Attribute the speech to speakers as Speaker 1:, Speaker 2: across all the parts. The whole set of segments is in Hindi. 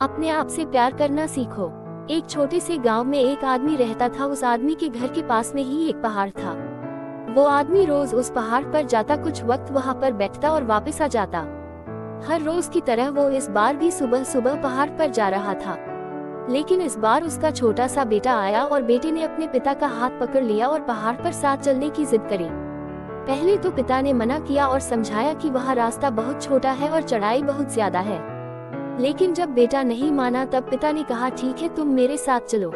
Speaker 1: अपने आप से प्यार करना सीखो। एक छोटे से गांव में एक आदमी रहता था। उस आदमी के घर के पास में ही एक पहाड़ था। वो आदमी रोज उस पहाड़ पर जाता, कुछ वक्त वहां पर बैठता और वापस आ जाता। हर रोज की तरह वो इस बार भी सुबह सुबह पहाड़ पर जा रहा था। लेकिन इस बार उसका छोटा सा बेटा आया और बेटे ने अपने पिता का हाथ पकड़ लिया और पहाड़ पर साथ चलने की जिद करी। पहले तो पिता ने मना किया और समझाया कि वह रास्ता बहुत छोटा है और चढ़ाई बहुत ज्यादा है। लेकिन जब बेटा नहीं माना तब पिता ने कहा, ठीक है, तुम मेरे साथ चलो।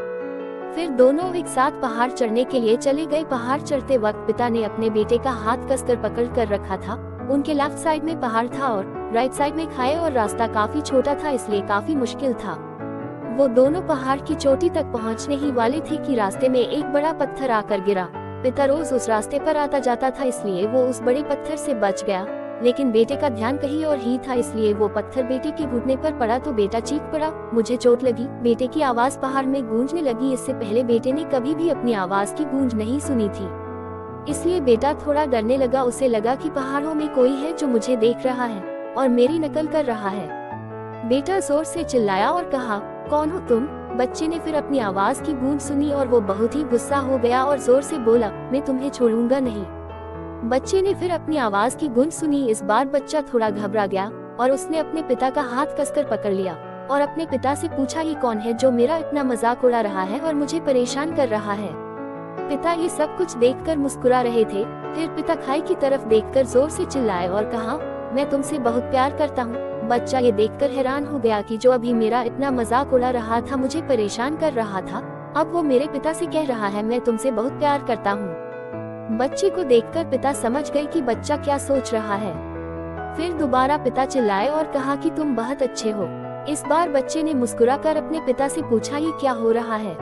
Speaker 1: फिर दोनों एक साथ पहाड़ चढ़ने के लिए चले गए। पहाड़ चढ़ते वक्त पिता ने अपने बेटे का हाथ कसकर पकड़ कर रखा था। उनके लेफ्ट साइड में पहाड़ था और राइट साइड में खाई, और रास्ता काफी छोटा था, इसलिए काफी मुश्किल था। वो दोनों पहाड़ की चोटी तक पहुंचने ही वाले थे कि रास्ते में एक बड़ा पत्थर आकर गिरा। पिता रोज उस रास्ते पर आता जाता था, इसलिए वो उस बड़े पत्थर से बच गया। लेकिन बेटे का ध्यान कहीं और ही था, इसलिए वो पत्थर बेटे के घुटने पर पड़ा तो बेटा चीख पड़ा, मुझे चोट लगी। बेटे की आवाज पहाड़ में गूंजने लगी। इससे पहले बेटे ने कभी भी अपनी आवाज की गूंज नहीं सुनी थी, इसलिए बेटा थोड़ा डरने लगा। उसे लगा कि पहाड़ों में कोई है जो मुझे देख रहा है और मेरी नकल कर रहा है। बेटा जोर से चिल्लाया और कहा, कौन हो तुम? बच्चे ने फिर अपनी आवाज की गूंज सुनी और वो बहुत ही गुस्सा हो गया और जोर से बोला, मैं तुम्हें छोड़ूंगा नहीं। बच्चे ने फिर अपनी आवाज की गूंज सुनी। इस बार बच्चा थोड़ा घबरा गया और उसने अपने पिता का हाथ कसकर पकड़ लिया और अपने पिता से पूछा, ये कौन है जो मेरा इतना मजाक उड़ा रहा है और मुझे परेशान कर रहा है? पिता ये सब कुछ देखकर मुस्कुरा रहे थे। फिर पिता खाई की तरफ देखकर जोर से चिल्लाए और कहा, मैं तुमसे बहुत प्यार करता हूँ। बच्चा ये देखकर हैरान हो गया कि जो अभी मेरा इतना मजाक उड़ा रहा था, मुझे परेशान कर रहा था, अब वो मेरे पिता से कह रहा है मैं तुमसे बहुत प्यार करता हूँ। बच्चे को देखकर पिता समझ गए कि बच्चा क्या सोच रहा है। फिर दोबारा पिता चिल्लाए और कहा कि तुम बहुत अच्छे हो। इस बार बच्चे ने मुस्कुराकर अपने पिता से पूछा, ये क्या हो रहा है?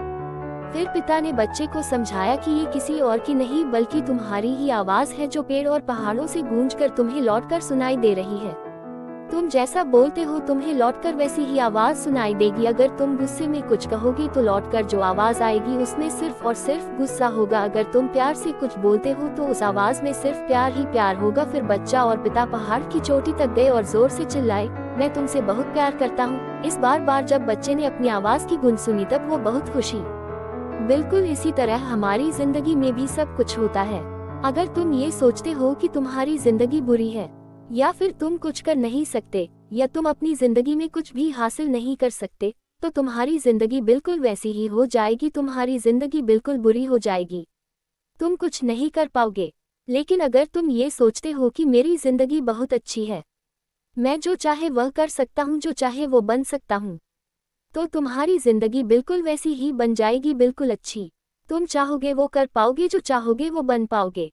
Speaker 1: फिर पिता ने बच्चे को समझाया कि ये किसी और की नहीं बल्कि तुम्हारी ही आवाज है जो पेड़ और पहाड़ों से गूंजकर तुम्हें लौटकर सुनाई दे रही है। तुम जैसा बोलते हो तुम्हें लौटकर वैसी ही आवाज सुनाई देगी। अगर तुम गुस्से में कुछ कहोगे तो लौटकर जो आवाज आएगी उसमें सिर्फ और सिर्फ गुस्सा होगा। अगर तुम प्यार से कुछ बोलते हो तो उस आवाज में सिर्फ प्यार ही प्यार होगा। फिर बच्चा और पिता पहाड़ की चोटी तक गए और जोर से चिल्लाए, मैं तुमसे बहुत प्यार करता हूँ। इस बार जब बच्चे ने अपनी आवाज की गूंज सुनी तब वो बहुत खुशी। बिल्कुल इसी तरह हमारी जिंदगी में भी सब कुछ होता है। अगर तुम ये सोचते हो कि तुम्हारी जिंदगी बुरी है या फिर तुम कुछ कर नहीं सकते या तुम अपनी जिंदगी में कुछ भी हासिल नहीं कर सकते, तो तुम्हारी जिंदगी बिल्कुल वैसी ही हो जाएगी। तुम्हारी जिंदगी बिल्कुल बुरी हो जाएगी, तुम कुछ नहीं कर पाओगे। लेकिन अगर तुम ये सोचते हो कि मेरी जिंदगी बहुत अच्छी है, मैं जो चाहे वह कर सकता हूँ, जो चाहे वो बन सकता हूँ, तो तुम्हारी जिंदगी बिल्कुल वैसी ही बन जाएगी, बिल्कुल अच्छी। तुम चाहोगे वो कर पाओगे, जो चाहोगे वो बन पाओगे।